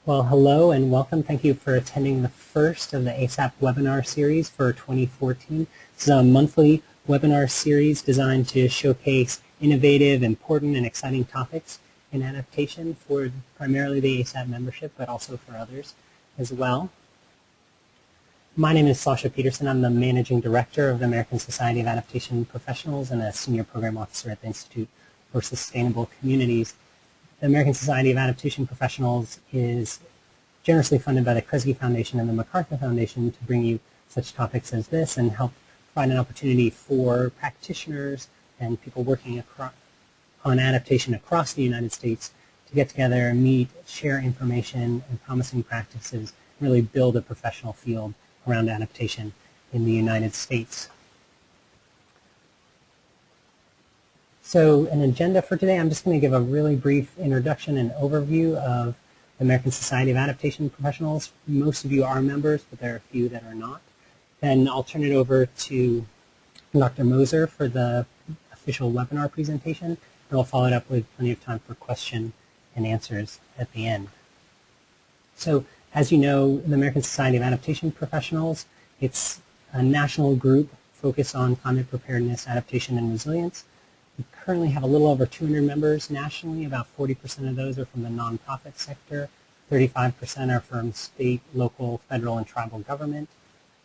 Well, hello and welcome. Thank you for attending the first of the ASAP webinar series for 2014. This is a monthly webinar series designed to showcase innovative, important, and exciting topics in adaptation for primarily the ASAP membership, but also for others as well. My name is Sasha Peterson. I'm the Managing Director of the American Society of Adaptation Professionals and a Senior Program Officer at the Institute for Sustainable Communities. The American Society of Adaptation Professionals is generously funded by the Kresge Foundation and the MacArthur Foundation to bring you such topics as this and help provide an opportunity for practitioners and people working on adaptation across the United States to get together, meet, share information and promising practices, and really build a professional field around adaptation in the United States. So an agenda for today, I'm just going to give a really brief introduction and overview of the American Society of Adaptation Professionals. Most of you are members, but there are a few that are not. Then I'll turn it over to Dr. Moser for the official webinar presentation, and we'll follow it up with plenty of time for question and answers at the end. So as you know, the American Society of Adaptation Professionals, it's a national group focused on climate preparedness, adaptation, and resilience. We currently have a little over 200 members nationally. About 40% of those are from the nonprofit sector, 35% are from state, local, federal, and tribal government,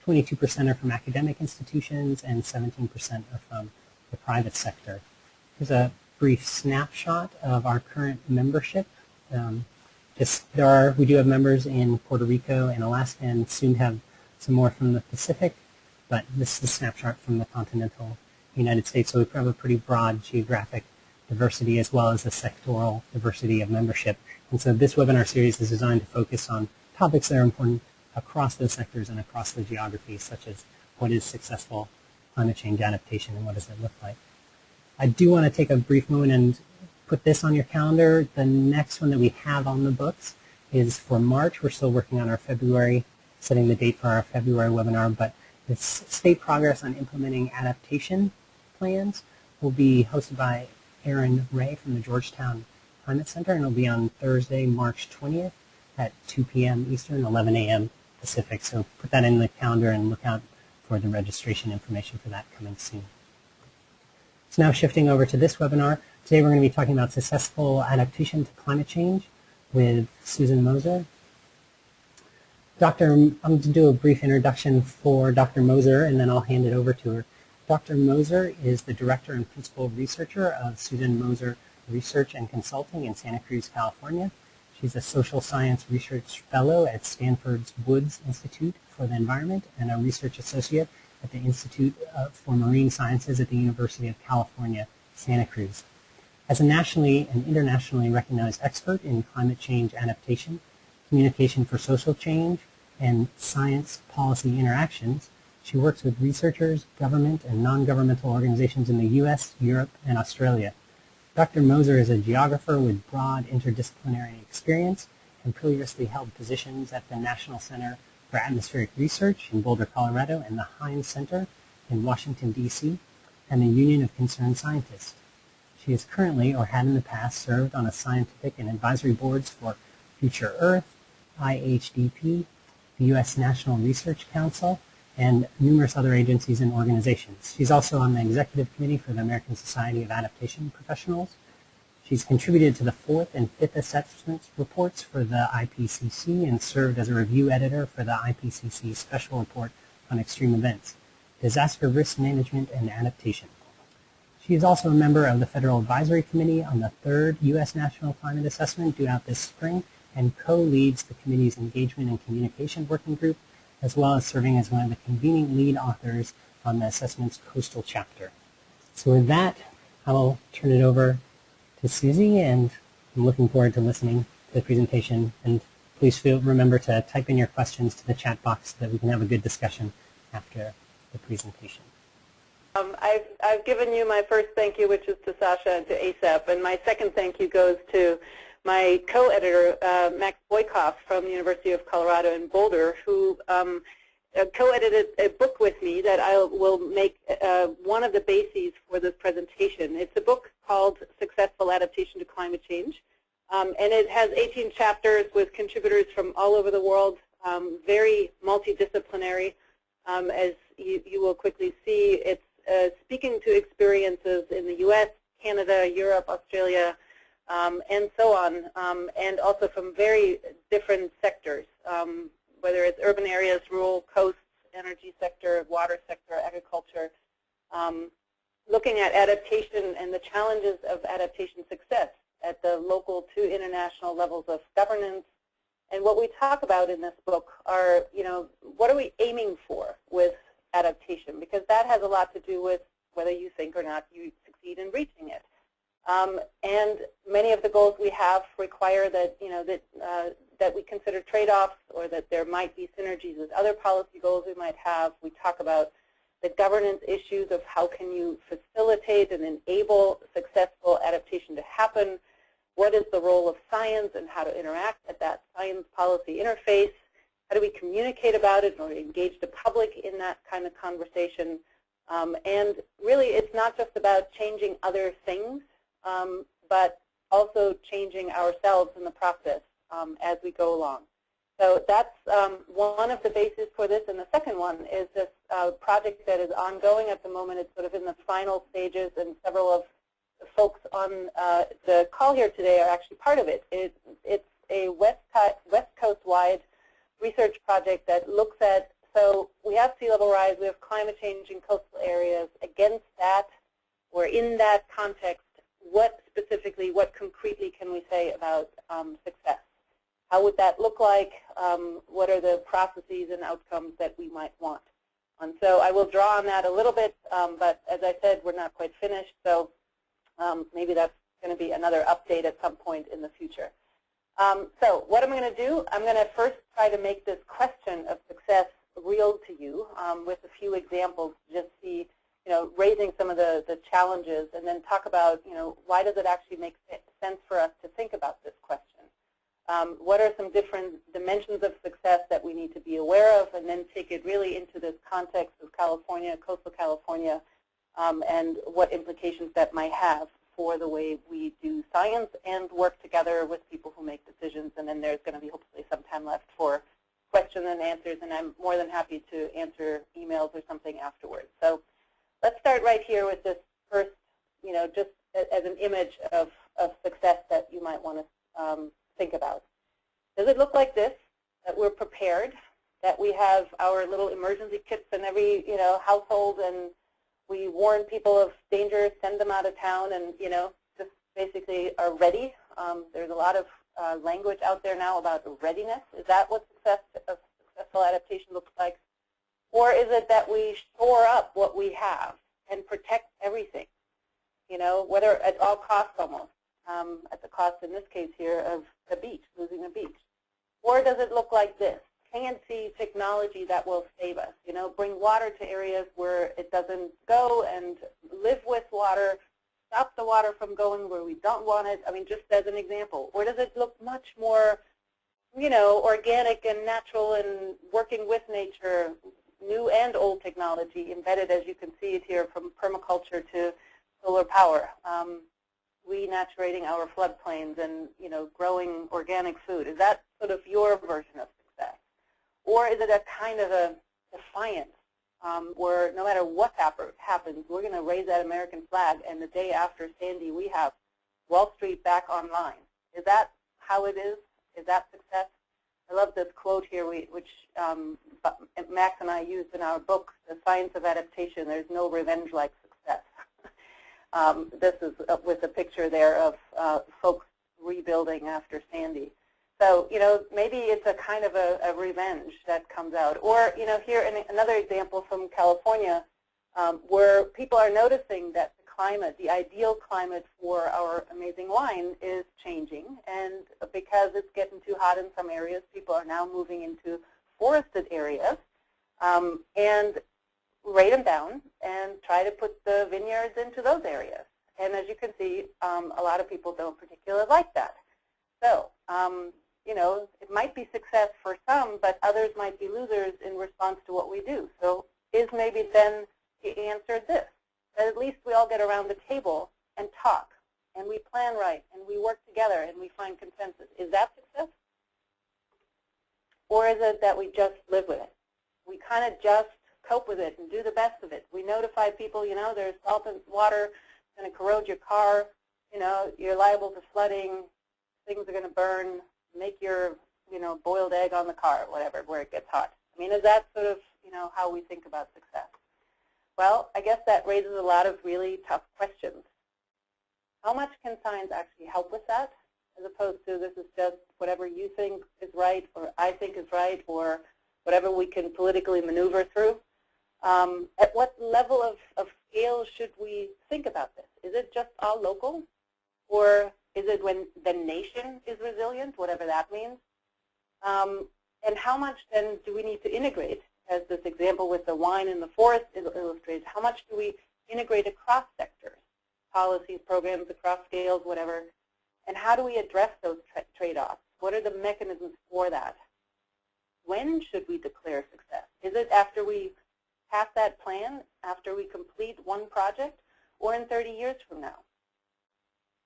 22% are from academic institutions, and 17% are from the private sector. Here's a brief snapshot of our current membership. We do have members in Puerto Rico and Alaska, and soon have some more from the Pacific, but this is a snapshot from the continental United States, so we have a pretty broad geographic diversity as well as the sectoral diversity of membership. And so this webinar series is designed to focus on topics that are important across those sectors and across the geographies, such as what is successful climate change adaptation and what does it look like. I do want to take a brief moment and put this on your calendar. The next one that we have on the books is for March. We're still working on our February, setting the date for our February webinar, but it's State Progress on Implementing Adaptation Plans will be hosted by Aaron Ray from the Georgetown Climate Center, and it'll be on Thursday, March 20th at 2 p.m. Eastern, 11 a.m. Pacific. So put that in the calendar and look out for the registration information for that coming soon. So now shifting over to this webinar, today we're going to be talking about successful adaptation to climate change with Susan Moser. I'm going to do a brief introduction for Dr. Moser, and then I'll hand it over to her. Dr. Moser is the Director and Principal Researcher of Susan Moser Research and Consulting in Santa Cruz, California. She's a Social Science Research Fellow at Stanford's Woods Institute for the Environment and a Research Associate at the Institute for Marine Sciences at the University of California, Santa Cruz. As a nationally and internationally recognized expert in climate change adaptation, communication for social change, and science policy interactions, she works with researchers, government, and non-governmental organizations in the U.S., Europe, and Australia. Dr. Moser is a geographer with broad interdisciplinary experience and previously held positions at the National Center for Atmospheric Research in Boulder, Colorado, and the Heinz Center in Washington, D.C., and the Union of Concerned Scientists. She is currently, or had in the past, served on a scientific and advisory boards for Future Earth, IHDP, the U.S. National Research Council, and numerous other agencies and organizations. She's also on the Executive Committee for the American Society of Adaptation Professionals. She's contributed to the 4th and 5th assessment reports for the IPCC and served as a review editor for the IPCC Special Report on Extreme Events, Disaster Risk Management and Adaptation. She is also a member of the Federal Advisory Committee on the 3rd U.S. National Climate Assessment due out this spring and co-leads the committee's Engagement and Communication Working Group, as well as serving as one of the convening lead authors on the assessment's coastal chapter. So with that, I will turn it over to Susie, and I'm looking forward to listening to the presentation. And please remember to type in your questions to the chat box so that we can have a good discussion after the presentation. I've given you my first thank you, which is to Sasha and to ASAP, and my second thank you goes to my co-editor, Max Boykoff from the University of Colorado in Boulder, who co-edited a book with me that I will make one of the bases for this presentation. It's a book called Successful Adaptation to Climate Change, And it has 18 chapters with contributors from all over the world, very multidisciplinary. As you will quickly see, it's speaking to experiences in the U.S., Canada, Europe, Australia, and so on, and also from very different sectors, whether it's urban areas, rural, coasts, energy sector, water sector, agriculture, looking at adaptation and the challenges of adaptation success at the local to international levels of governance. And what we talk about in this book are, what are we aiming for with adaptation? Because that has a lot to do with whether you think or not you succeed in reaching it. And many of the goals we have require that, that we consider trade-offs, or that there might be synergies with other policy goals we might have. We talk about the governance issues of how can you facilitate and enable successful adaptation to happen. What is the role of science and how to interact at that science policy interface? How do we communicate about it or engage the public in that kind of conversation? And really, it's not just about changing other things, but also changing ourselves in the process as we go along. So that's one of the bases for this. And the second one is this project that is ongoing at the moment. It's sort of in the final stages, and several of the folks on the call here today are actually part of it. It's a West Coast-wide research project that looks at, so we have sea level rise, we have climate change in coastal areas. Against that, or in that context, what specifically, what concretely can we say about success? How would that look like? What are the processes and outcomes that we might want? And so I will draw on that a little bit, but as I said, we're not quite finished, so maybe that's going to be another update at some point in the future. So what I'm going to do, I'm going to first try to make this question of success real to you with a few examples, just see, raising some of the challenges, and then talk about, why does it actually make sense for us to think about this question? What are some different dimensions of success that we need to be aware of, and then take it really into this context of California, coastal California, and what implications that might have for the way we do science and work together with people who make decisions. And then there's going to be hopefully some time left for questions and answers, and I'm more than happy to answer emails or something afterwards. So let's start right here with this first, just as an image of success that you might want to think about. Does it look like this, that we're prepared, that we have our little emergency kits in every household, and we warn people of danger, send them out of town, and just basically are ready? There's a lot of language out there now about readiness. Is that what successful adaptation looks like? Or is it that we shore up what we have and protect everything, whether at all costs almost, at the cost in this case here of the beach, losing a beach? Or does it look like this? Fancy technology that will save us, bring water to areas where it doesn't go, and live with water, stop the water from going where we don't want it. I mean, just as an example. Or does it look much more, organic and natural and working with nature, new and old technology embedded, as you can see it here, from permaculture to solar power, renaturating our floodplains and, growing organic food? Is that sort of your version of success? Or is it a kind of a defiance where no matter what happens, we're going to raise that American flag, and the day after Sandy, we have Wall Street back online? Is that how it is? Is that success? I love this quote here, which Max and I used in our book, The Science of Adaptation. There's no revenge like success. This is with a picture there of folks rebuilding after Sandy. So, maybe it's a kind of a revenge that comes out. Or, here another example from California, where people are noticing that the climate, the ideal climate for our amazing wine, is changing. And because it's getting too hot in some areas, people are now moving into forested areas and rate them down and try to put the vineyards into those areas. And as you can see, a lot of people don't particularly like that. So, it might be success for some, but others might be losers in response to what we do. So is maybe then the answer this, that at least we all get around the table and talk and we plan right, and we work together, and we find consensus. Is that success? Or is it that we just live with it? We kind of just cope with it and do the best of it. We notify people, you know, there's salt and water going to corrode your car, you know, you're liable to flooding, things are going to burn, make your, you know, boiled egg on the car, whatever, where it gets hot. I mean, is that sort of, you know, how we think about success? Well, I guess that raises a lot of really tough questions. How much can science actually help with that, as opposed to this is just whatever you think is right or I think is right or whatever we can politically maneuver through? At what level of scale should we think about this? Is it just all local? Or is it when the nation is resilient, whatever that means? And how much then do we need to integrate, as this example with the wine in the forest illustrates, how much do we integrate across sectors, policies, programs, across scales, whatever, and how do we address those trade-offs? What are the mechanisms for that? When should we declare success? Is it after we pass that plan, after we complete one project, or in 30 years from now?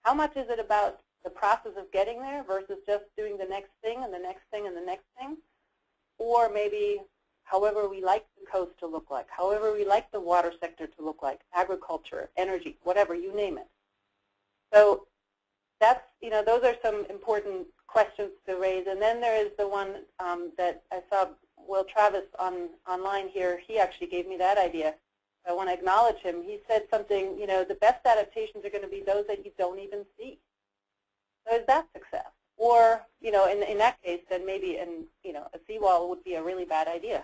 How much is it about the process of getting there versus just doing the next thing and the next thing and the next thing? Or maybe however we like the coast to look like, however we like the water sector to look like, agriculture, energy, whatever, you name it. So that's, you know, those are some important questions to raise. And then there is the one that I saw Will Travis online here. He actually gave me that idea. I want to acknowledge him. He said something, you know, the best adaptations are going to be those that you don't even see. So is that success? Or, you know, in that case, then maybe you know, a seawall would be a really bad idea.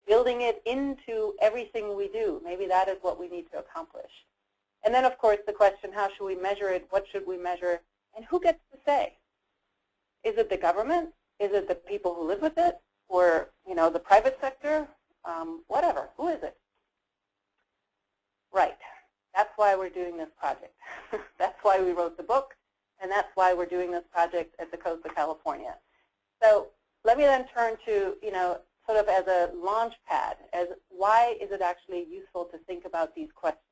Building it into everything we do, maybe that is what we need to accomplish. And then, of course, the question, how should we measure it? What should we measure? And who gets to say? Is it the government? Is it the people who live with it? Or, you know, the private sector? Whatever. Who is it? Right. That's why we're doing this project. That's why we wrote the book, and that's why we're doing this project at the coast of California. So let me then turn to, you know, sort of as a launch pad, as why is it actually useful to think about these questions?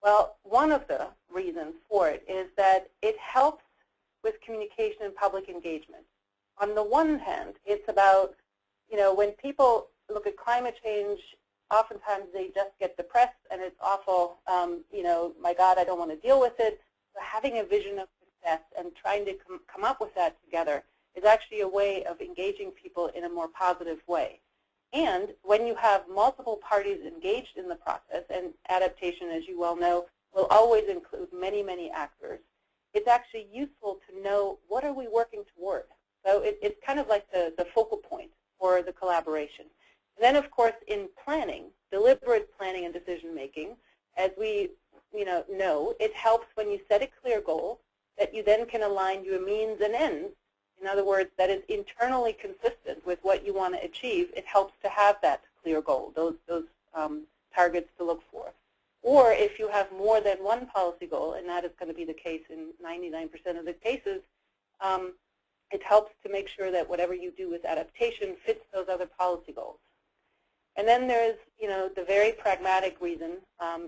Well, one of the reasons for it is that it helps with communication and public engagement. On the one hand, it's about, you know, when people look at climate change, oftentimes they just get depressed and it's awful, you know, my God, I don't want to deal with it. So having a vision of success and trying to come up with that together is actually a way of engaging people in a more positive way. And when you have multiple parties engaged in the process, and adaptation, as you well know, will always include many, many actors, it's actually useful to know what are we working toward. So it's kind of like the focal point for the collaboration. And then, of course, in planning, deliberate planning and decision making, as we know, it helps when you set a clear goal that you then can align your means and ends. In other words, that is internally consistent with what you want to achieve. It helps to have that clear goal, those targets to look for. Or if you have more than one policy goal, and that is going to be the case in 99% of the cases, it helps to make sure that whatever you do with adaptation fits those other policy goals. And then there's, you know, the very pragmatic reason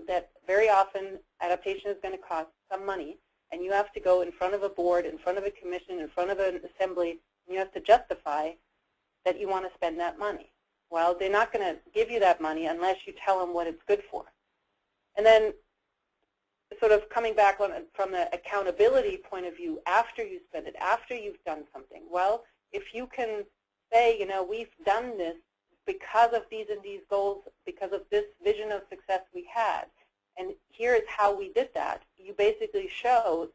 that very often adaptation is going to cost some money, and you have to go in front of a board, in front of a commission, in front of an assembly, and you have to justify that you want to spend that money. Well, they're not going to give you that money unless you tell them what it's good for. And then sort of coming back on from the accountability point of view, after you spend it, after you've done something, well, if you can say, you know, we've done this because of these and these goals, because of this vision of success we had, and here is how we did that, you basically show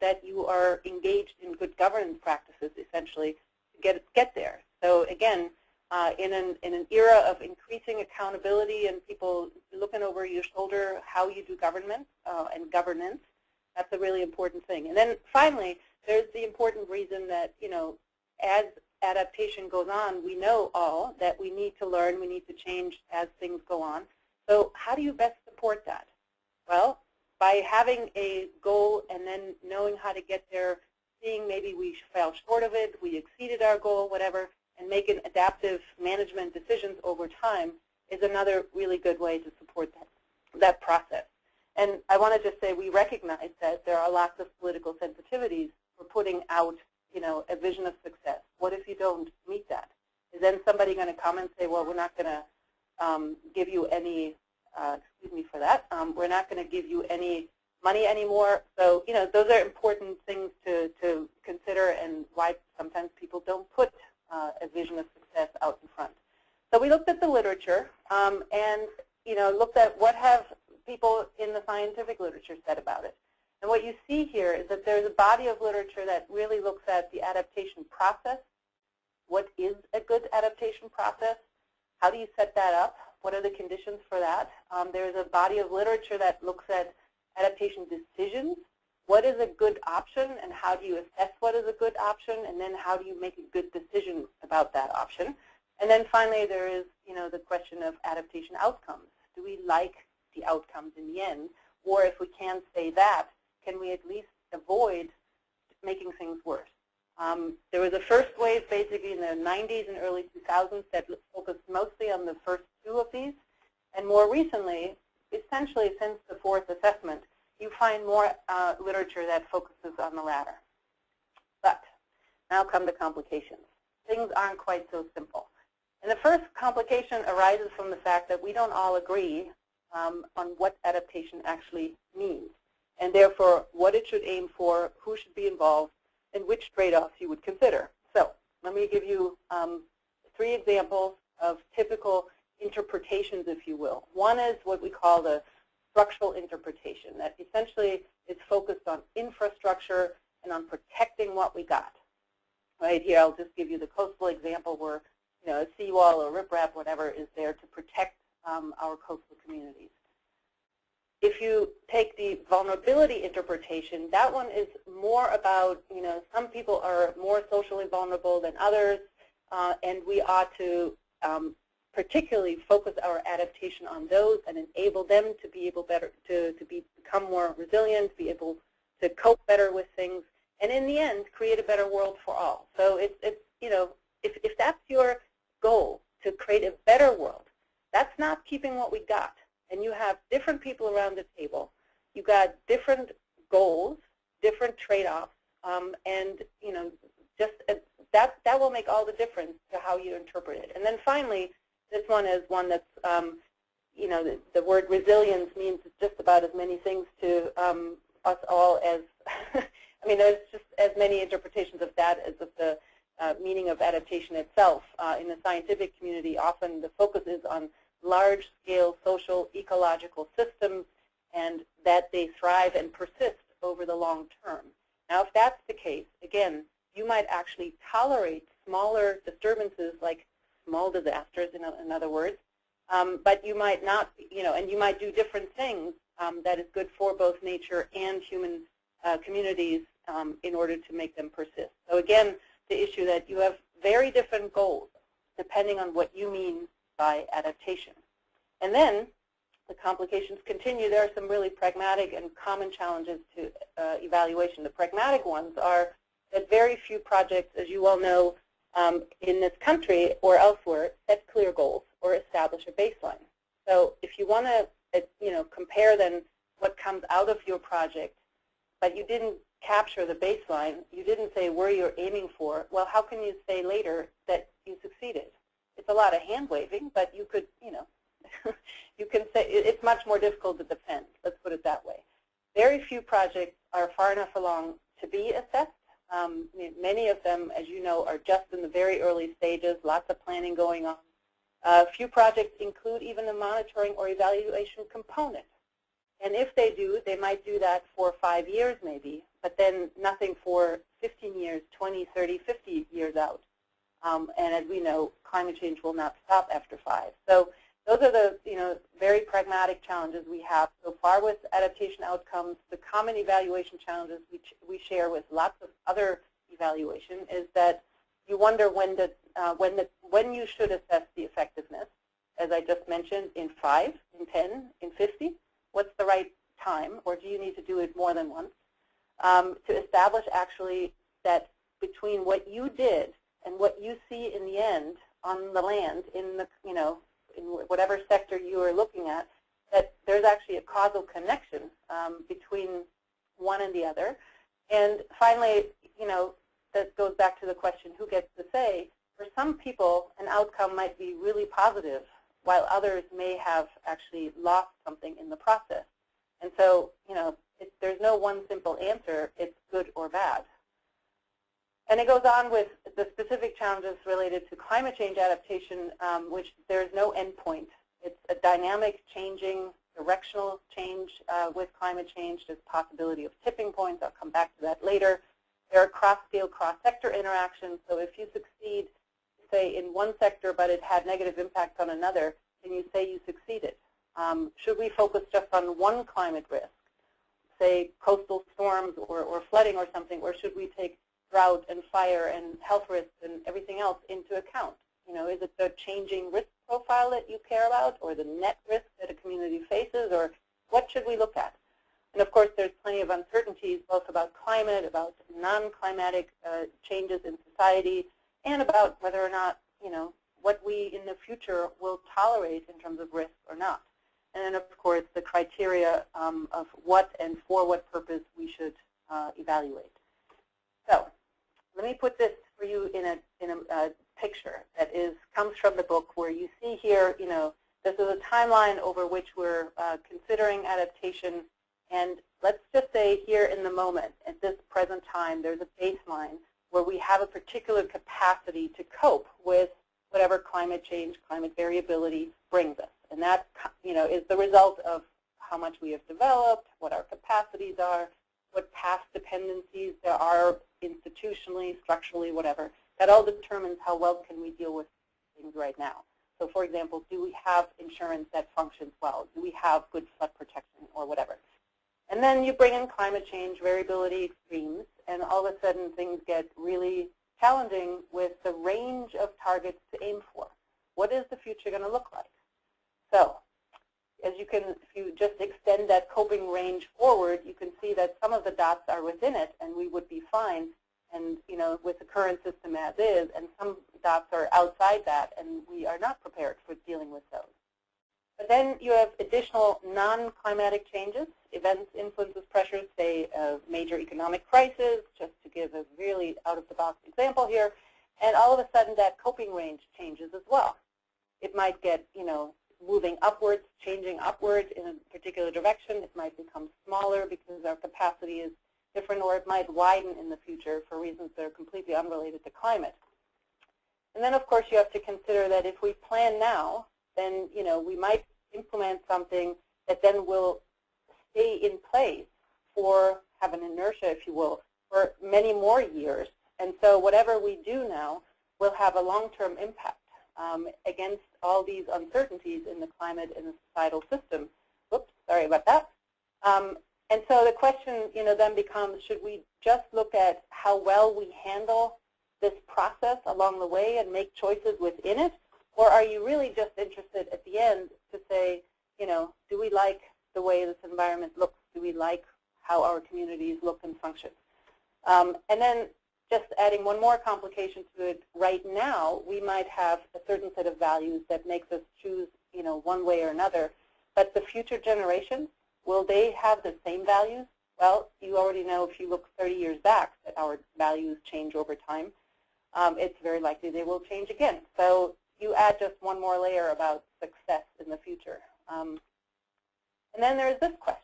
that you are engaged in good governance practices, essentially, to get there. So again, in an era of increasing accountability and people looking over your shoulder how you do government and governance, that's a really important thing. And then finally, there's the important reason that, you know, as adaptation goes on, we know all that we need to learn, we need to change as things go on. So how do you best support that? Well, by having a goal and then knowing how to get there, seeing maybe we fell short of it, we exceeded our goal, whatever, and making adaptive management decisions over time is another really good way to support that process. And I want to just say we recognize that there are lots of political sensitivities for putting out, a vision of success. What if you don't meet that? Is then somebody going to come and say, well, we're not going to give you any, excuse me for that, we're not going to give you any money anymore? So, those are important things to consider and why sometimes people don't put a vision of success out in front. So we looked at the literature and, looked at what have people in the scientific literature said about it. And what you see here is that there's a body of literature that really looks at the adaptation process. What is a good adaptation process? How do you set that up? What are the conditions for that? There's a body of literature that looks at adaptation decisions. What is a good option and how do you assess what is a good option, and then how do you make a good decision about that option? And then finally there is, the question of adaptation outcomes. Do we like the outcomes in the end? Or if we can't say that, can we at least avoid making things worse? There was a first wave basically in the 90s and early 2000s that focused mostly on the first two of these. And more recently, essentially since the fourth assessment, you find more literature that focuses on the latter. But now come the complications. Things aren't quite so simple. And the first complication arises from the fact that we don't all agree on what adaptation actually means, and therefore what it should aim for, who should be involved, and which trade-offs you would consider. So let me give you 3 examples of typical interpretations, if you will. One is what we call the structural interpretation, that essentially is focused on infrastructure and on protecting what we got. Right here, I'll just give you the coastal example where a seawall or riprap, whatever, is there to protect our coastal communities. If you take the vulnerability interpretation, that one is more about, some people are more socially vulnerable than others, and we ought to particularly focus our adaptation on those and enable them to be able to become more resilient, be able to cope better with things, and in the end, create a better world for all. So if that's your goal, to create a better world, that's not keeping what we got. And you have different people around the table. You've got different goals, different trade-offs, and just that will make all the difference to how you interpret it. And then finally, this one is one that's, the word resilience means just about as many things to us all as, there's just as many interpretations of that as of the meaning of adaptation itself. In the scientific community, often the focus is on large-scale social ecological systems and that they thrive and persist over the long term. Now, if that's the case, again, you might actually tolerate smaller disturbances like small disasters, in other words, but you might not, and you might do different things that is good for both nature and human communities in order to make them persist. So again, the issue that you have very different goals depending on what you mean by adaptation. And then the complications continue. There are some really pragmatic and common challenges to evaluation. The pragmatic ones are that very few projects, as you well know, in this country or elsewhere, set clear goals or establish a baseline. So if you want to, compare then what comes out of your project, but you didn't capture the baseline, you didn't say where you're aiming for, well, how can you say later that you succeeded? It's a lot of hand-waving, but you could, you can say it's much more difficult to defend. Let's put it that way. Very few projects are far enough along to be assessed. Many of them, as you know, are just in the very early stages, lots of planning going on. Few projects include even a monitoring or evaluation component. And if they do, they might do that for 5 years maybe, but then nothing for 15 years, 20, 30, 50 years out. And as we know, climate change will not stop after 5. So those are the very pragmatic challenges we have so far with adaptation outcomes. The common evaluation challenges we share with lots of other evaluation is that you wonder when you should assess the effectiveness, as I just mentioned, in 5, in 10, in 50. What's the right time, or do you need to do it more than once? To establish actually that between what you did and what you see in the end on the land, in the in whatever sector you are looking at, that there's actually a causal connection between one and the other. And finally, that goes back to the question, who gets to say? For some people, an outcome might be really positive, while others may have actually lost something in the process. And so, there's no one simple answer. It's good or bad. And it goes on with the specific challenges related to climate change adaptation, which there's no endpoint. It's a dynamic, changing, directional change with climate change. There's possibility of tipping points. I'll come back to that later. There are cross-scale, cross-sector interactions. So if you succeed, say, in one sector, but it had negative impacts on another, can you say you succeeded? Should we focus just on one climate risk, say coastal storms or flooding or something, or should we take drought and fire and health risks and everything else into account? Is it the changing risk profile that you care about, or the net risk that a community faces, or what should we look at? And of course, there's plenty of uncertainties, both about climate, about non-climatic changes in society, and about whether or not, what we in the future will tolerate in terms of risk or not. And then, of course, the criteria of what and for what purpose we should evaluate. So let me put this for you in a picture that comes from the book, where you see here, this is a timeline over which we're considering adaptation. And let's just say here in the moment, at this present time, there's a baseline where we have a particular capacity to cope with whatever climate change, climate variability brings us. And that, is the result of how much we have developed, what our capacities are, what past dependencies there are institutionally, structurally, whatever. That all determines how well can we deal with things right now. So for example, do we have insurance that functions well? Do we have good flood protection or whatever? And then you bring in climate change, variability, extremes, and all of a sudden things get really challenging with the range of targets to aim for. What is the future going to look like? So as you can, if you just extend that coping range forward, you can see that some of the dots are within it and we would be fine, and with the current system as is, and some dots are outside that and we are not prepared for dealing with those. But then you have additional non-climatic changes, events, influences, pressures, say a major economic crisis, just to give a really out-of-the-box example here, and all of a sudden that coping range changes as well. It might get, moving upwards, changing upwards in a particular direction. It might become smaller because our capacity is different, or it might widen in the future for reasons that are completely unrelated to climate. And then, of course, you have to consider that if we plan now, then, we might implement something that then will stay in place for, have an inertia, if you will, for many more years. And so whatever we do now will have a long-term impact against all these uncertainties in the climate and the societal system. Whoops, sorry about that. And so the question, then becomes, should we just look at how well we handle this process along the way and make choices within it? Or are you really just interested at the end to say, do we like the way this environment looks? Do we like how our communities look and function? And then just adding one more complication to it, right now we might have a certain set of values that makes us choose, one way or another. But the future generations, will they have the same values? Well, you already know if you look 30 years back that our values change over time. It's very likely they will change again. So you add just one more layer about success in the future. And then there's this question,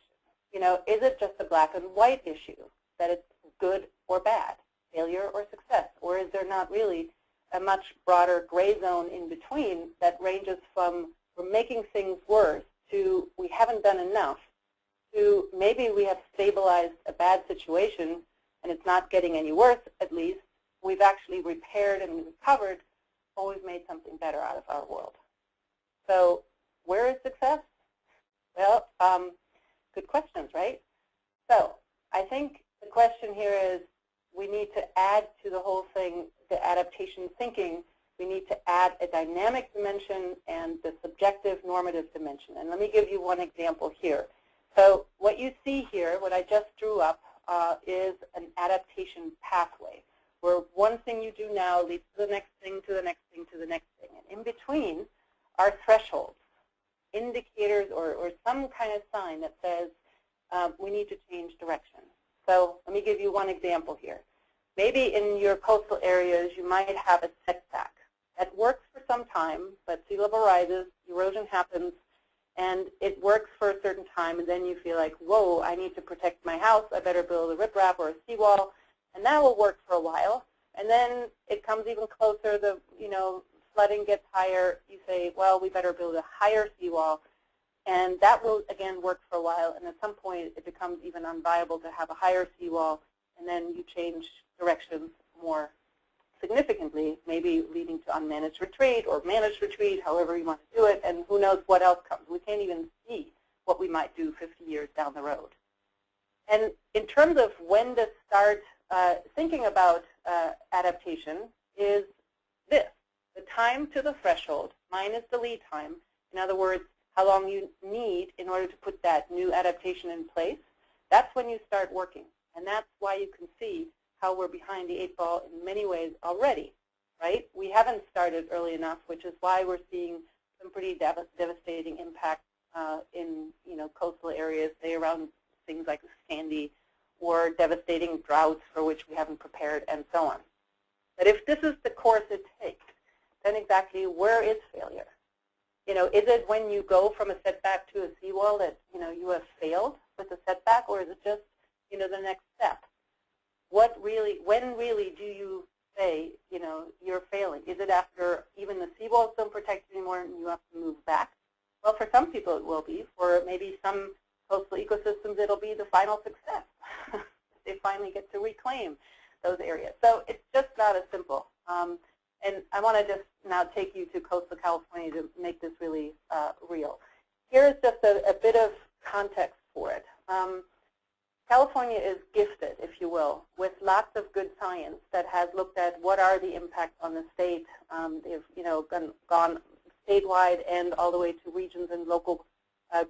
is it just a black and white issue, that it's good or bad, failure or success? Or is there not really a much broader gray zone in between that ranges from we're making things worse to we haven't done enough to maybe we have stabilized a bad situation and it's not getting any worse, at least. We've actually repaired and recovered, always made something better out of our world. So where is success? Well, good questions, right? So I think the question here is we need to add to the whole thing, the adaptation thinking, we need to add a dynamic dimension and the subjective normative dimension. And let me give you one example here. So what you see here, what I just drew up, is an adaptation pathway, where one thing you do now leads to the next thing, to the next thing, to the next thing. And in between are thresholds, indicators, or some give you one example here. Maybe in your coastal areas you might have a setback. That works for some time, but sea level rises, erosion happens, and it works for a certain time, and then you feel like, whoa, I need to protect my house, I better build a riprap or a seawall, and that will work for a while. And then it comes even closer, the flooding gets higher, you say, well, we better build a higher seawall, and that will again work for a while, and at some point it becomes even unviable to have a higher seawall, and then you change directions more significantly, maybe leading to unmanaged retreat or managed retreat, however you want to do it, and who knows what else comes. We can't even see what we might do 50 years down the road. And in terms of when to start thinking about adaptation is this, the time to the threshold minus the lead time. In other words, how long you need in order to put that new adaptation in place. That's when you start working. And that's why you can see how we're behind the 8 ball in many ways already, right? We haven't started early enough, which is why we're seeing some pretty devastating impacts in coastal areas, say around things like Sandy, or devastating droughts for which we haven't prepared, and so on. But if this is the course it takes, then exactly where is failure? Is it when you go from a setback to a seawall that you have failed with the setback, or is it just the next step? When really do you say you're failing? Is it after even the seawalls don't protect you anymore and you have to move back? Well, for some people it will be. For maybe some coastal ecosystems, it'll be the final success. They finally get to reclaim those areas. So it's just not as simple. And I want to just now take you to coastal California to make this really real. Here's just a bit of context for it. California is gifted, if you will, with lots of good science that has looked at what are the impacts on the state. They've gone statewide and all the way to regions and local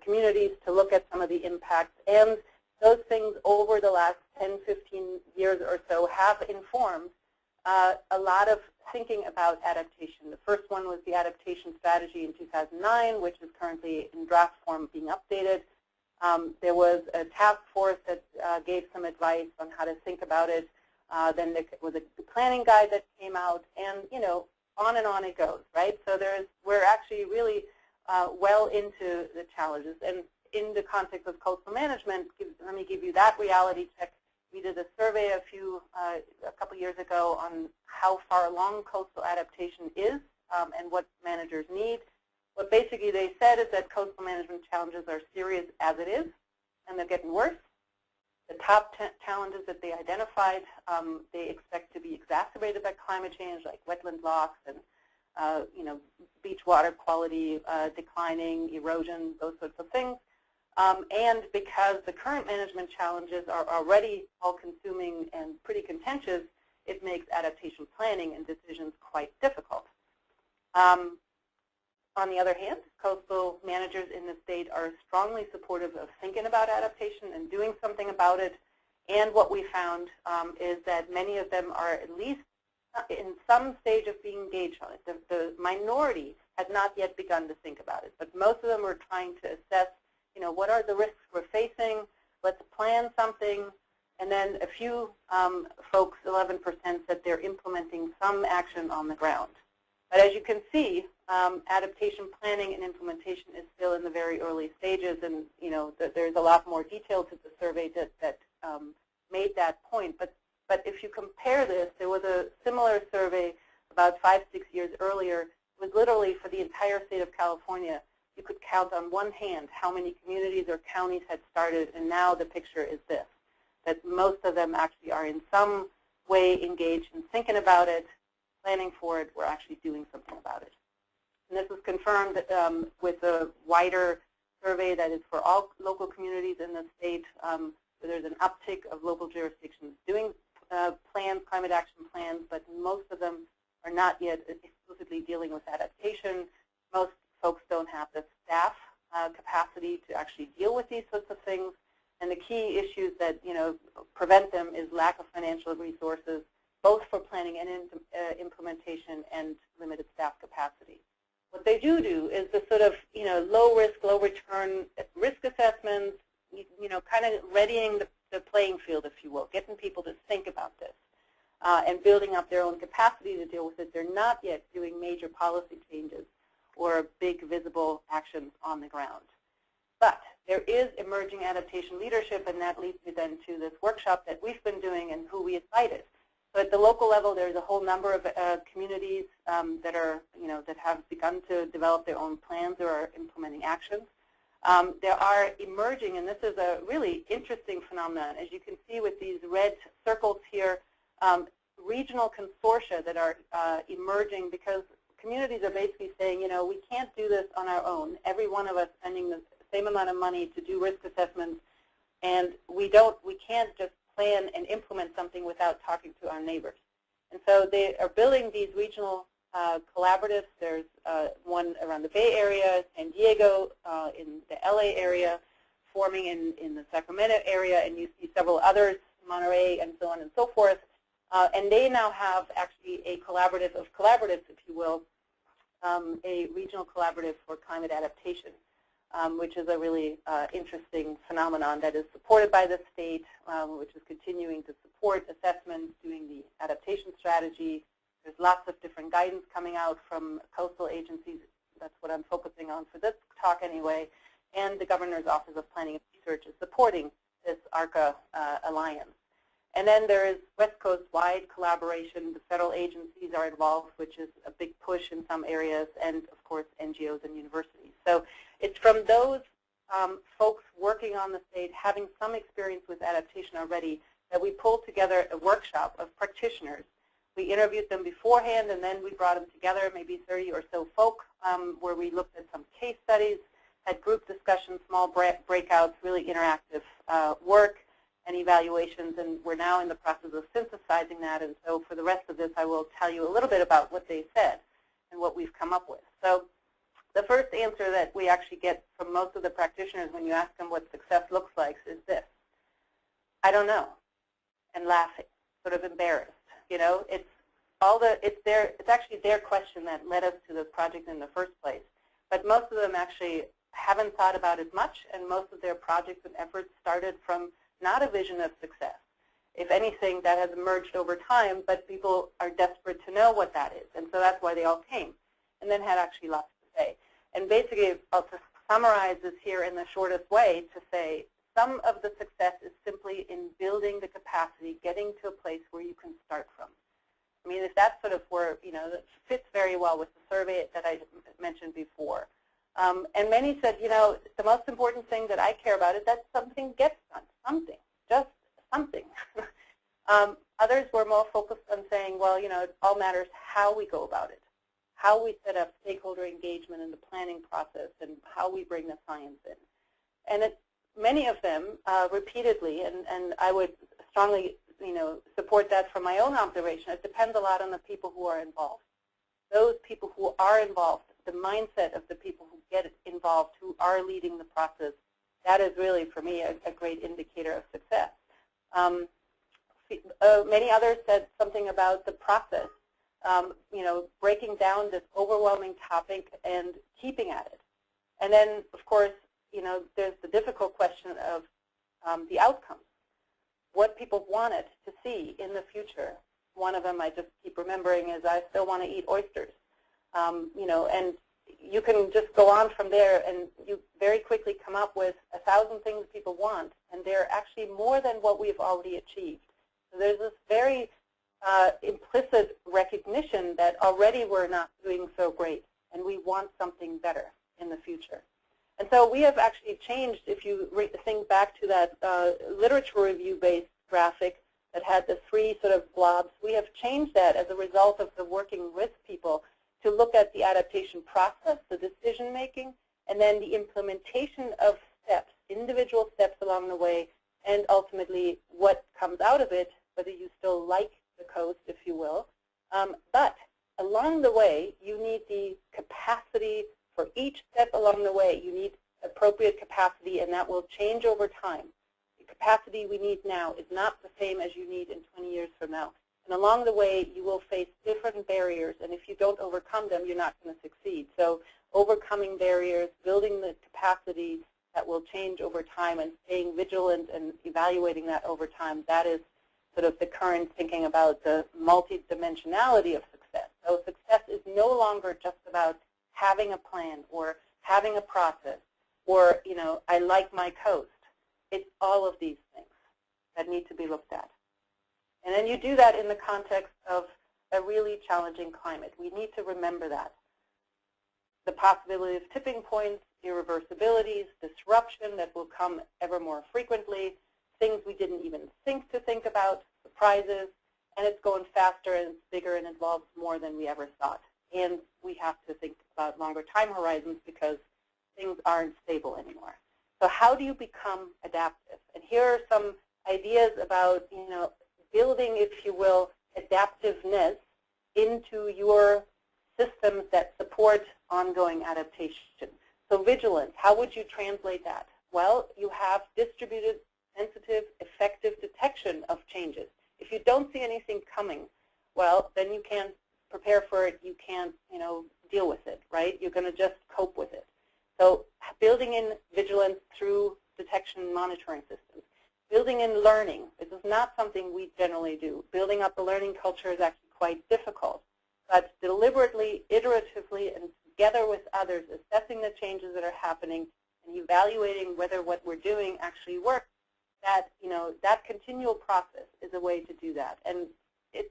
communities to look at some of the impacts. And those things over the last 10, 15 years or so have informed a lot of thinking about adaptation. The first one was the adaptation strategy in 2009, which is currently in draft form being updated. There was a task force that gave some advice on how to think about it. Then there was a planning guide that came out, and on and on it goes, right? So we're actually really well into the challenges. And in the context of coastal management, let me give you that reality check. We did a survey a couple years ago on how far along coastal adaptation is and what managers need. What basically they said is that coastal management challenges are serious as it is, and they're getting worse. The top challenges that they identified, they expect to be exacerbated by climate change, like wetland loss and beach water quality declining, erosion, those sorts of things. And because the current management challenges are already all-consuming and pretty contentious, it makes adaptation planning and decisions quite difficult. On the other hand, coastal managers in the state are strongly supportive of thinking about adaptation and doing something about it. And what we found is that many of them are at least in some stage of being engaged on it. The minority has not yet begun to think about it, but most of them are trying to assess, what are the risks we're facing? Let's plan something. And then a few folks, 11%, said they're implementing some action on the ground. But as you can see, adaptation planning and implementation is still in the very early stages, and there's a lot more detail to the survey that made that point. But if you compare this, there was a similar survey about 5-6 years earlier. It was literally for the entire state of California. You could count on one hand how many communities or counties had started, and now the picture is this, that most of them actually are in some way engaged in thinking about it, planning for it, or actually doing something about it. And this is confirmed with a wider survey that is for all local communities in the state. There's an uptick of local jurisdictions doing plans, climate action plans, but most of them are not yet exclusively dealing with adaptation. Most folks don't have the staff capacity to actually deal with these sorts of things. And the key issues that prevent them is lack of financial resources, both for planning and implementation, and limited staff capacity. What they do is the sort of low risk, low return risk assessments, kind of readying the the playing field, if you will, getting people to think about this and building up their own capacity to deal with it. They're not yet doing major policy changes or big visible actions on the ground. But there is emerging adaptation leadership, and that leads me then to this workshop that we've been doing and who we invited. So at the local level, there's a whole number of communities that are, that have begun to develop their own plans or are implementing actions. There are emerging, and this is a really interesting phenomenon, as you can see with these red circles here, regional consortia that are emerging because communities are basically saying, we can't do this on our own. Every one of us spending the same amount of money to do risk assessments, and we can't just plan and implement something without talking to our neighbors. And so they are building these regional collaboratives. There's one around the Bay Area, San Diego, in the LA area, forming in the Sacramento area, and you see several others, Monterey, and so on and so forth. And they now have actually a collaborative of collaboratives, if you will, a regional collaborative for climate adaptation, which is a really interesting phenomenon that is supported by the state, which is continuing to support assessments, doing the adaptation strategy. There's lots of different guidance coming out from coastal agencies. That's what I'm focusing on for this talk anyway. And the Governor's Office of Planning and Research is supporting this ARCA alliance. And then there is West Coast-wide collaboration. The federal agencies are involved, which is a big push in some areas, and of course NGOs and universities. So it's from those folks working on the state, having some experience with adaptation already, that we pulled together a workshop of practitioners. We interviewed them beforehand, and then we brought them together, maybe 30 or so folk, where we looked at some case studies, had group discussions, small breakouts, really interactive work and evaluations, and we're now in the process of synthesizing that. And so for the rest of this, I will tell you a little bit about what they said and what we've come up with. So the first answer that we actually get from most of the practitioners when you ask them what success looks like is this: I don't know, and laughing, sort of embarrassed. It's actually their question that led us to the project in the first place. But most of them actually haven't thought about it much, and most of their projects and efforts started from not a vision of success. If anything, that has emerged over time, but people are desperate to know what that is. And so that's why they all came, and then had actually lots to say. And basically, I'll just summarize this here in the shortest way to say some of the success is simply in building the capacity, getting to a place where you can start from. I mean, if that's sort of where, that fits very well with the survey that I mentioned before. And many said, the most important thing that I care about is that something gets done, just something. Others were more focused on saying, well, it all matters how we go about it, how we set up stakeholder engagement in the planning process, and how we bring the science in. And many of them repeatedly, and I would strongly support that from my own observation, it depends a lot on the people who are involved. Those people who are involved, the mindset of the people who get involved, who are leading the process, that is really, for me, a great indicator of success. Many others said something about the process, breaking down this overwhelming topic and keeping at it. And then, of course, there's the difficult question of the outcomes, what people wanted to see in the future. One of them I just keep remembering is, I still want to eat oysters. And you can just go on from there, and you very quickly come up with 1,000 things people want, and they're actually more than what we've already achieved. So there's this very implicit recognition that already we're not doing so great, and we want something better in the future. And so we have actually changed, if you think back to that literature review-based graphic that had the 3 sort of blobs, we have changed that as a result of the working with people to look at the adaptation process, the decision-making, and then the implementation of steps, individual steps along the way, and ultimately what comes out of it, whether you still like the coast, if you will. But along the way, you need the capacity for each step along the way. You need appropriate capacity, and that will change over time. The capacity we need now is not the same as you need in 20 years from now. And along the way, you will face different barriers, and if you don't overcome them, you're not going to succeed. So overcoming barriers, building the capacity, that will change over time, and staying vigilant and evaluating that over time, that is sort of the current thinking about the multidimensionality of success. So success is no longer just about having a plan or having a process or, I like my coast. It's all of these things that need to be looked at. And then you do that in the context of a really challenging climate. We need to remember that. The possibility of tipping points, irreversibilities, disruption that will come ever more frequently, things we didn't even think about, surprises, and it's going faster and it's bigger and involves more than we ever thought. And we have to think about longer time horizons because things aren't stable anymore. So how do you become adaptive? And here are some ideas about, building, if you will, adaptiveness into your systems that support ongoing adaptation. So vigilance, how would you translate that? Well, you have distributed, sensitive, effective detection of changes. If you don't see anything coming, well, then you can't prepare for it, you can't, deal with it, right? You're going to just cope with it. So building in vigilance through detection and monitoring systems. Building in learning. This is not something we generally do. Building up a learning culture is actually quite difficult. But deliberately, iteratively, and together with others, assessing the changes that are happening and evaluating whether what we're doing actually works, that, that continual process is a way to do that. And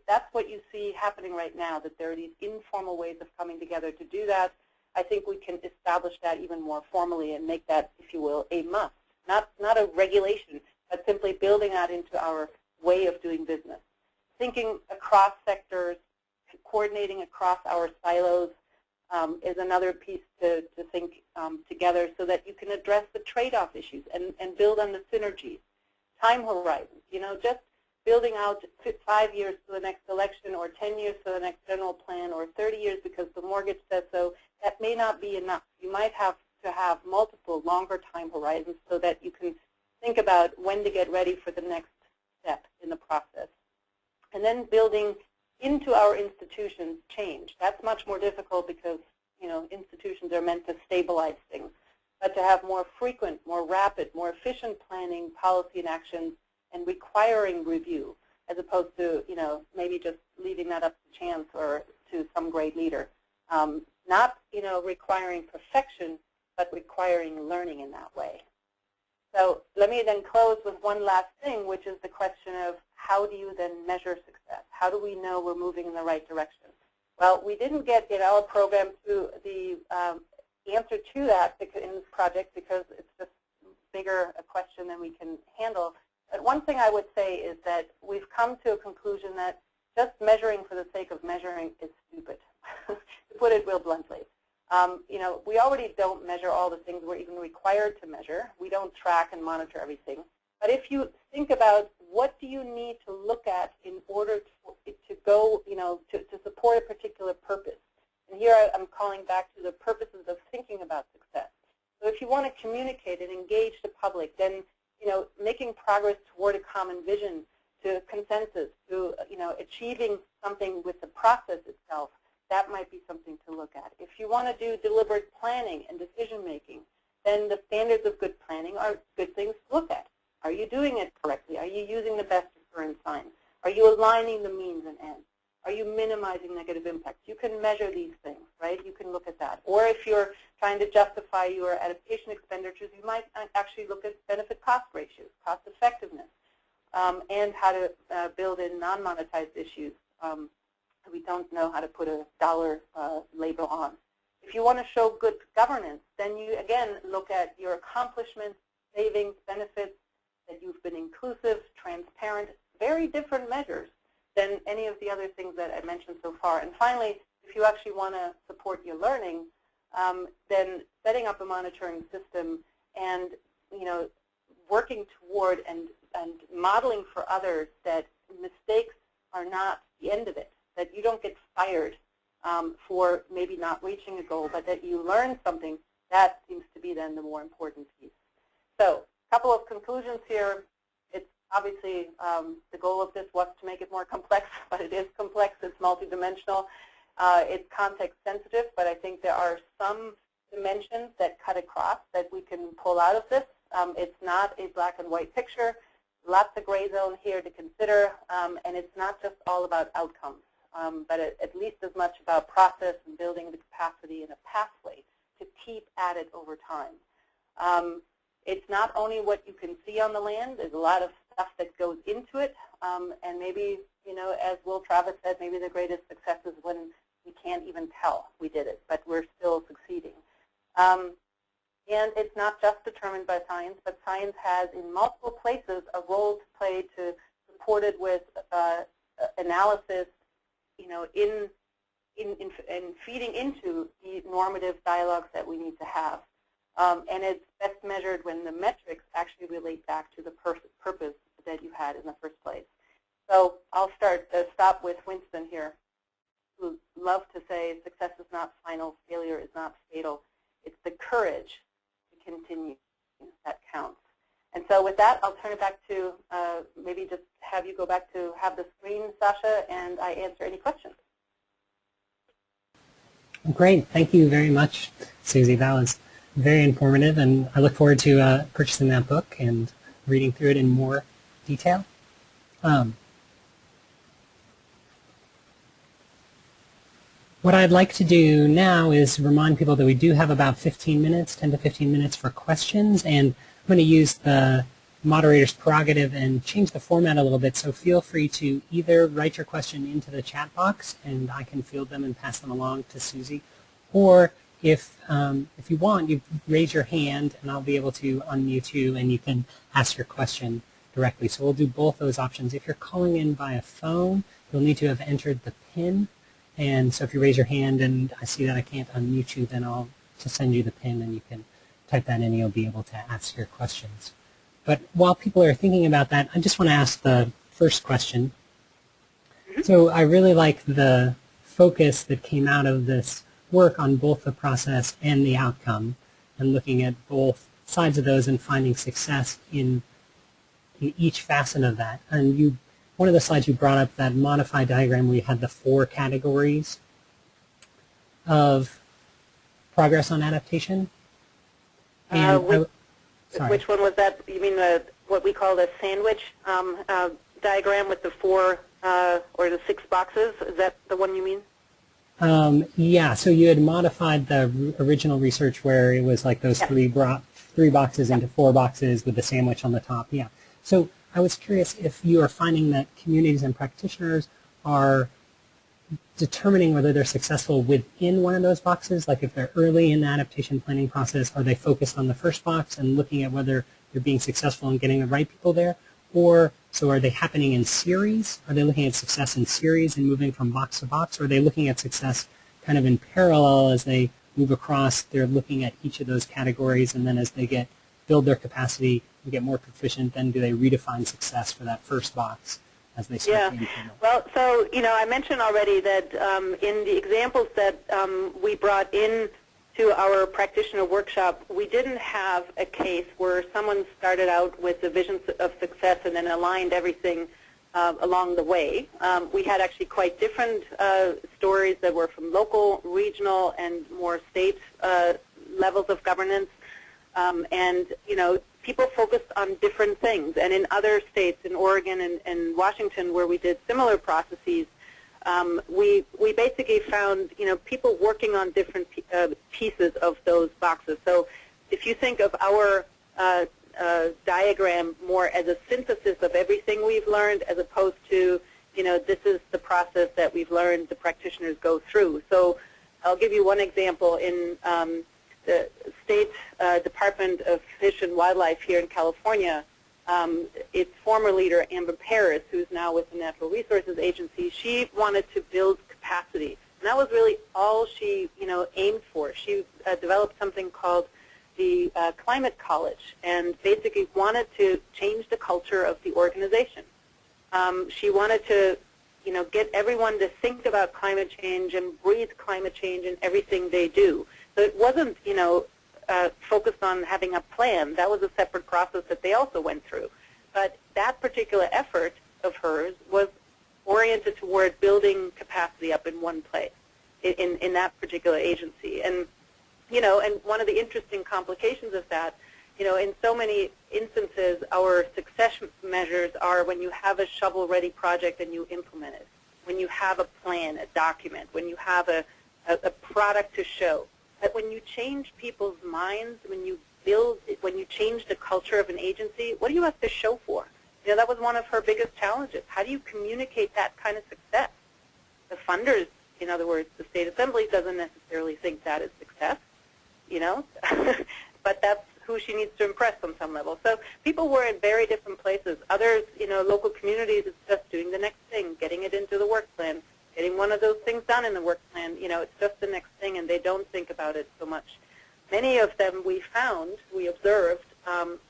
that's what you see happening right now, that there are these informal ways of coming together to do that. I think we can establish that even more formally and make that, if you will, a must. Not a regulation, but simply building that into our way of doing business. Thinking across sectors, coordinating across our silos is another piece to think together so that you can address the trade-off issues and build on the synergies. Time horizons, just building out 5 years to the next election or 10 years to the next general plan or 30 years because the mortgage says so, that may not be enough. You might have to have multiple longer time horizons so that you can think about when to get ready for the next step in the process. And then building into our institutions change. That's much more difficult because, institutions are meant to stabilize things. But to have more frequent, more rapid, more efficient planning, policy and actions, and requiring review, as opposed to, maybe just leaving that up to chance or to some great leader. Not, requiring perfection, but requiring learning in that way. So let me then close with one last thing, which is the question of how do you then measure success? How do we know we're moving in the right direction? Well, we didn't get in our program to the answer to that in this project because it's just bigger a question than we can handle. But one thing I would say is that we've come to a conclusion that just measuring for the sake of measuring is stupid, to put it real bluntly. We already don't measure all the things we're even required to measure. We don't track and monitor everything. But if you think about what do you need to look at in order to go, to support a particular purpose. And here I'm calling back to the purposes of thinking about success. So if you want to communicate and engage the public, then making progress toward a common vision, to consensus, to achieving something with the process itself, that might be something to look at. If you want to do deliberate planning and decision making, then the standards of good planning are good things to look at. Are you doing it correctly? Are you using the best deterrent sign? Are you aligning the means and ends? Are you minimizing negative impacts? You can measure these things, right? You can look at that. Or if you're trying to justify your adaptation expenditures, you might actually look at benefit-cost ratios, cost effectiveness, and how to build in non-monetized issues. We don't know how to put a dollar label on. If you want to show good governance, then you, again, look at your accomplishments, savings, benefits, that you've been inclusive, transparent, very different measures than any of the other things that I mentioned so far. And finally, if you actually want to support your learning, then setting up a monitoring system and working toward and modeling for others that mistakes are not the end of it, that you don't get fired for maybe not reaching a goal, but that you learn something, that seems to be then the more important piece. So a couple of conclusions here. It's obviously the goal of this was to make it more complex, but it is complex. It's multidimensional. It's context sensitive, but I think there are some dimensions that cut across that we can pull out of this. It's not a black and white picture. Lots of gray zone here to consider, and it's not just all about outcomes, but at least as much about process and building the capacity and a pathway to keep at it over time. It's not only what you can see on the land. There's a lot of stuff that goes into it, and maybe, as Will Travis said, maybe the greatest success is when we can't even tell we did it, but we're still succeeding. And it's not just determined by science, but science has in multiple places a role to play to support it with analysis, in feeding into the normative dialogues that we need to have. And it's best measured when the metrics actually relate back to the purpose that you had in the first place. So I'll stop with Winston here, who loves to say success is not final, failure is not fatal. It's the courage to continue that counts. And so with that, I'll turn it back to maybe just have you go back to have the screen, Sasha, and I answer any questions. Great. Thank you very much, Susie. That was very informative, and I look forward to purchasing that book and reading through it in more detail. What I'd like to do now is remind people that we do have about 15 minutes, 10 to 15 minutes for questions, and I'm going to use the moderator's prerogative and change the format a little bit, so feel free to either write your question into the chat box and I can field them and pass them along to Susie, or if you want, you raise your hand and I'll be able to unmute you and you can ask your question directly. So we'll do both those options. If you're calling in via phone, you'll need to have entered the PIN. And so if you raise your hand and I see that I can't unmute you, then I'll just send you the PIN and you can type that in and you'll be able to ask your questions. But while people are thinking about that, I just want to ask the first question. So I really like the focus that came out of this work on both the process and the outcome and looking at both sides of those and finding success in each facet of that. And one of the slides you brought up, that modified diagram, we had the 4 categories of progress on adaptation. And which one was that? You mean what we call the sandwich diagram with the 4 or the 6 boxes? Is that the one you mean? Yeah, so you had modified the original research where it was like those 3 boxes into 4 boxes with the sandwich on the top. Yeah. So I was curious if you are finding that communities and practitioners are determining whether they're successful within one of those boxes, like if they're early in the adaptation planning process, are they focused on the first box and looking at whether they're being successful in getting the right people there? Or so are they happening in series? Are they looking at success in series and moving from box to box? Or are they looking at success kind of in parallel as they move across? They're looking at each of those categories, and then as they build their capacity and get more proficient, then do they redefine success for that first box as they start to implement? Well, so, I mentioned already that in the examples that we brought in to our practitioner workshop, we didn't have a case where someone started out with a vision of success and then aligned everything along the way. We had actually quite different stories that were from local, regional, and more state levels of governance. And, people focused on different things. And in other states, in Oregon and Washington, where we did similar processes, we basically found, people working on different pieces of those boxes. So if you think of our diagram more as a synthesis of everything we've learned as opposed to, this is the process that we've learned the practitioners go through. So I'll give you one example. In the State Department of Fish and Wildlife here in California, its former leader, Amber Paris, who's now with the Natural Resources Agency, she wanted to build capacity. And that was really all she, aimed for. She developed something called the Climate College and basically wanted to change the culture of the organization. She wanted to, get everyone to think about climate change and breathe climate change in everything they do. So it wasn't, focused on having a plan. That was a separate process that they also went through. But that particular effort of hers was oriented toward building capacity up in one place, in that particular agency. And And one of the interesting complications of that, in so many instances, our success measures are when you have a shovel-ready project and you implement it, when you have a plan, a document, when you have a product to show. But when you change people's minds, when you change the culture of an agency, what do you have to show for? That was one of her biggest challenges. How do you communicate that kind of success? The funders, in other words, the state assembly doesn't necessarily think that is success, but that's who she needs to impress on some level. So people were in very different places. Others, local communities, it's just doing the next thing, getting it into the work plan, getting one of those things done in the work plan. It's just the next thing, and they don't think about it so much. Many of them we observed,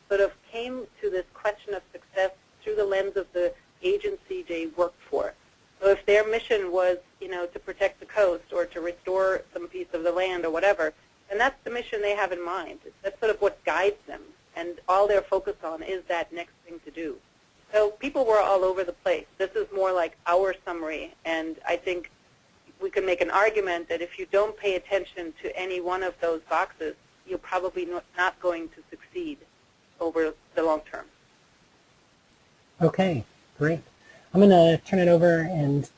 sort of came to this question of success through the lens of the agency they worked for. So if their mission was, to protect the coast or to restore some piece of the land or whatever, then that's the mission they have in mind. That's sort of what guides them, and all they're focused on is that next thing to do. So people were all over the place. This is more like our summary, and I think we can make an argument that if you don't pay attention to any one of those boxes, you're probably not going to succeed over the long term. Okay, great. I'm going to turn it over, and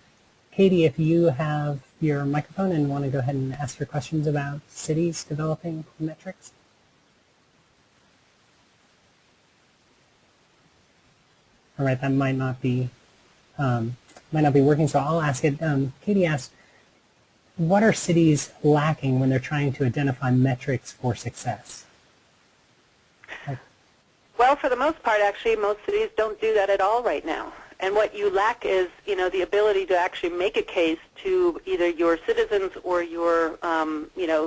Katie, if you have your microphone and want to go ahead and ask your questions about cities developing metrics. All right, that might not be working, so I'll ask it. Katie asked, what are cities lacking when they're trying to identify metrics for success? Well, for the most part, actually, most cities don't do that at all right now. And what you lack is, the ability to actually make a case to either your citizens or your,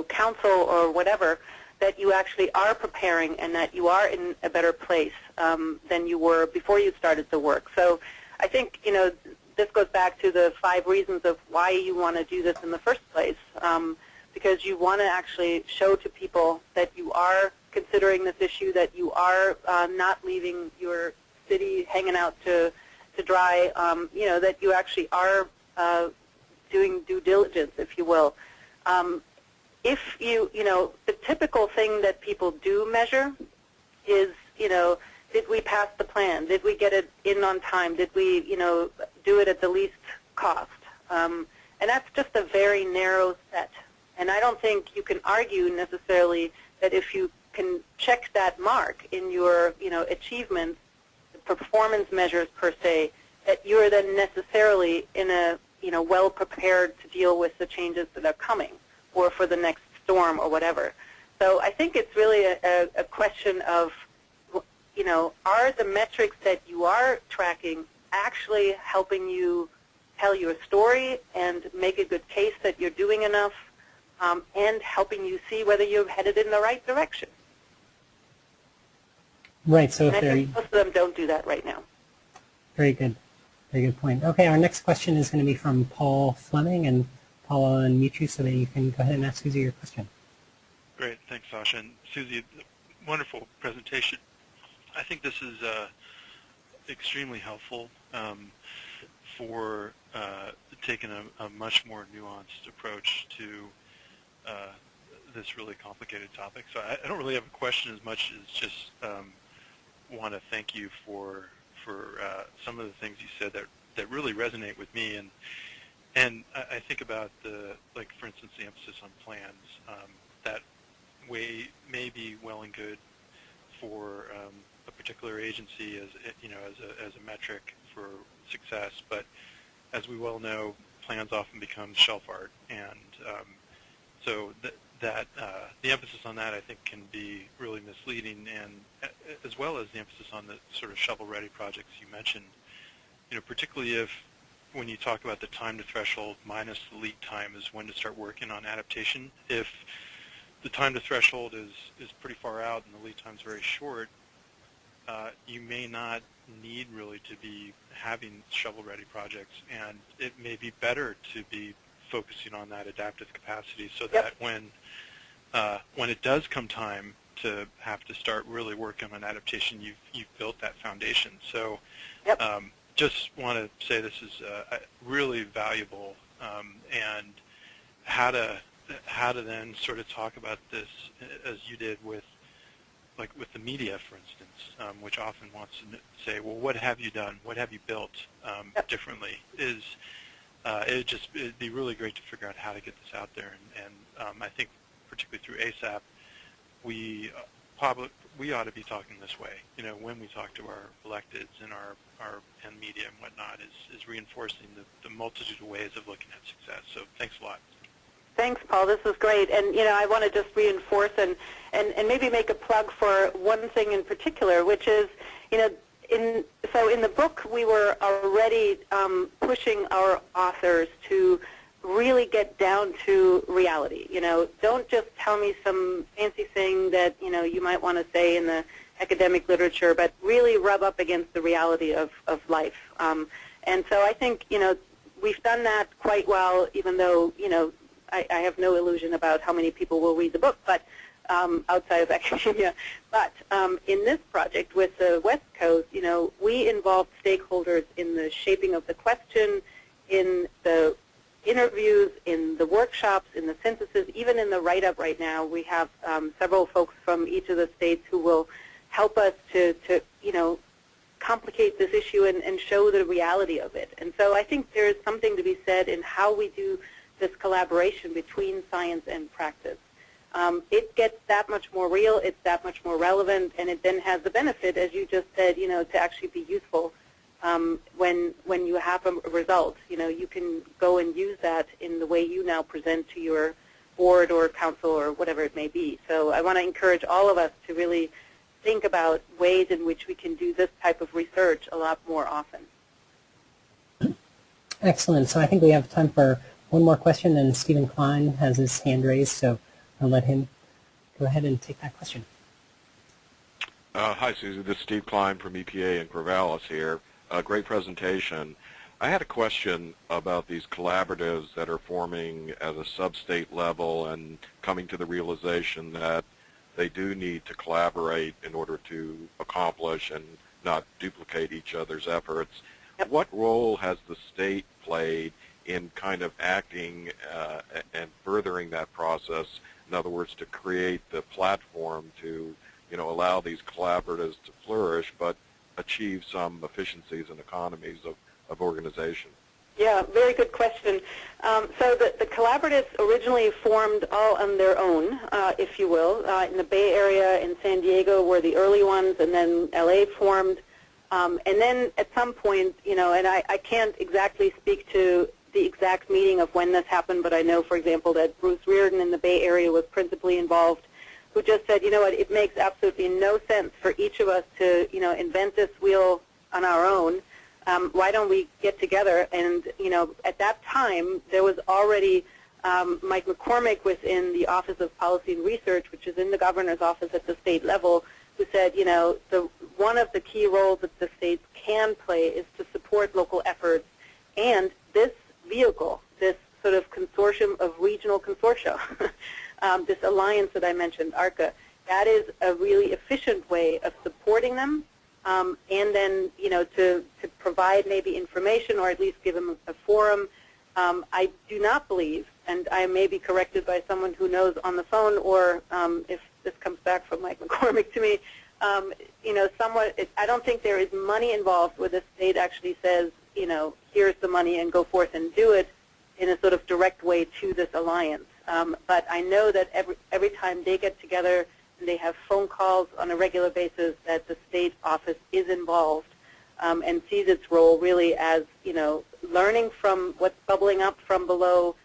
council or whatever, that you actually are preparing and that you are in a better place than you were before you started the work. So I think, this goes back to the 5 reasons of why you want to do this in the first place, because you want to actually show to people that you are considering this issue, that you are not leaving your city hanging out to dry, that you actually are doing due diligence, if you will. If the typical thing that people do measure is, did we pass the plan? Did we get it in on time? Did we, do it at the least cost? And that's just a very narrow set. And I don't think you can argue necessarily that if you can check that mark in your, achievements, performance measures per se, that you're then necessarily in a, well prepared to deal with the changes that are coming, or for the next storm or whatever. So I think it's really a question of, are the metrics that you are tracking actually helping you tell your story and make a good case that you're doing enough, and helping you see whether you're headed in the right direction. Right. So and I think most of them don't do that right now. Very good. Very good point. Okay, our next question is going to be from Paul Fleming, and Paul, I'll unmute you so that you can go ahead and ask Susie your question. Great. Thanks, Sasha. And Susie, wonderful presentation. I think this is extremely helpful for taking a much more nuanced approach to this really complicated topic. So I don't really have a question as much as just want to thank you for some of the things you said that really resonate with me. And I think about for instance, the emphasis on plans. That may be well and good for a particular agency as a metric for success, but as we well know, plans often become shelf art, and so the emphasis on that, I think, can be really misleading, and as well as the emphasis on the sort of shovel-ready projects you mentioned. Particularly when you talk about the time to threshold minus the lead time is when to start working on adaptation. If the time to threshold is pretty far out and the lead time is very short, you may not need really to be having shovel-ready projects, and it may be better to be focusing on that adaptive capacity so that when it does come time to have to start really working on adaptation, you've built that foundation. So just want to say this is really valuable, and how to how to then sort of talk about this as you did with the media, for instance, which often wants to say, well, what have you done? What have you built differently? It'd be really great to figure out how to get this out there. And I think particularly through ASAP, we ought to be talking this way. When we talk to our electeds and and media and whatnot, is reinforcing the multitude of ways of looking at success. So thanks a lot. Thanks, Paul. This is great. And, I want to just reinforce and maybe make a plug for one thing in particular, which is, in the book, we were already pushing our authors to really get down to reality. Don't just tell me some fancy thing that, you might want to say in the academic literature, but really rub up against the reality of life. And so I think, we've done that quite well, even though, I have no illusion about how many people will read the book, but outside of academia. But in this project with the West Coast, we involved stakeholders in the shaping of the question, in the interviews, in the workshops, in the synthesis, even in the write-up right now. We have several folks from each of the states who will help us to complicate this issue and show the reality of it. And so I think there is something to be said in how we do this collaboration between science and practice. It gets that much more real, it's that much more relevant, and it then has the benefit, as you just said, to actually be useful when you have a result. You can go and use that in the way you now present to your board or council or whatever it may be. So I want to encourage all of us to really think about ways in which we can do this type of research a lot more often. Excellent. So I think we have time for one more question, and Stephen Klein has his hand raised, so I'll let him go ahead and take that question. Hi, Susie. This is Steve Klein from EPA in Corvallis here. Great presentation. I had a question about these collaboratives that are forming at a sub-state level and coming to the realization that they do need to collaborate in order to accomplish and not duplicate each other's efforts. Yep. What role has the state played in kind of acting and furthering that process? In other words, to create the platform to, allow these collaboratives to flourish, but achieve some efficiencies and economies of organization. Yeah, very good question. So the collaboratives originally formed all on their own, if you will. In the Bay Area, in San Diego were the early ones, and then LA formed. And then at some point, and I can't exactly speak to the exact meeting of when this happened, but I know, for example, that Bruce Reardon in the Bay Area was principally involved, who just said, it makes absolutely no sense for each of us to, invent this wheel on our own. Why don't we get together? And, at that time, there was already Mike McCormick within the Office of Policy and Research, which is in the governor's office at the state level, who said, one of the key roles that the states can play is to support local efforts. And this vehicle, this sort of consortium of regional consortia, this alliance that I mentioned, ARCA, that is a really efficient way of supporting them. And then, to provide maybe information or at least give them a forum. I do not believe, and I may be corrected by someone who knows on the phone, or if this comes back from Mike McCormick to me, I don't think there is money involved where the state actually says, here's the money and go forth and do it in a sort of direct way to this alliance. But I know that every time they get together, they have phone calls on a regular basis, that the state office is involved and sees its role really as, learning from what's bubbling up from below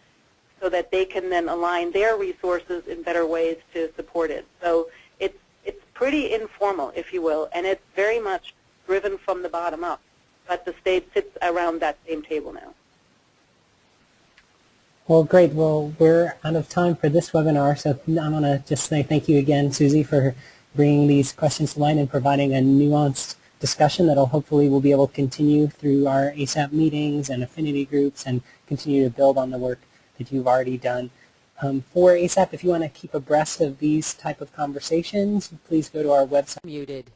so that they can then align their resources in better ways to support it. So it's pretty informal, if you will, and it's very much driven from the bottom up. But the state sits around that same table now. Well, great. Well, we're out of time for this webinar, so I want to just say thank you again, Susie, for bringing these questions to light and providing a nuanced discussion that hopefully we'll be able to continue through our ASAP meetings and affinity groups and continue to build on the work that you've already done. For ASAP, if you want to keep abreast of these type of conversations, please go to our website. Muted.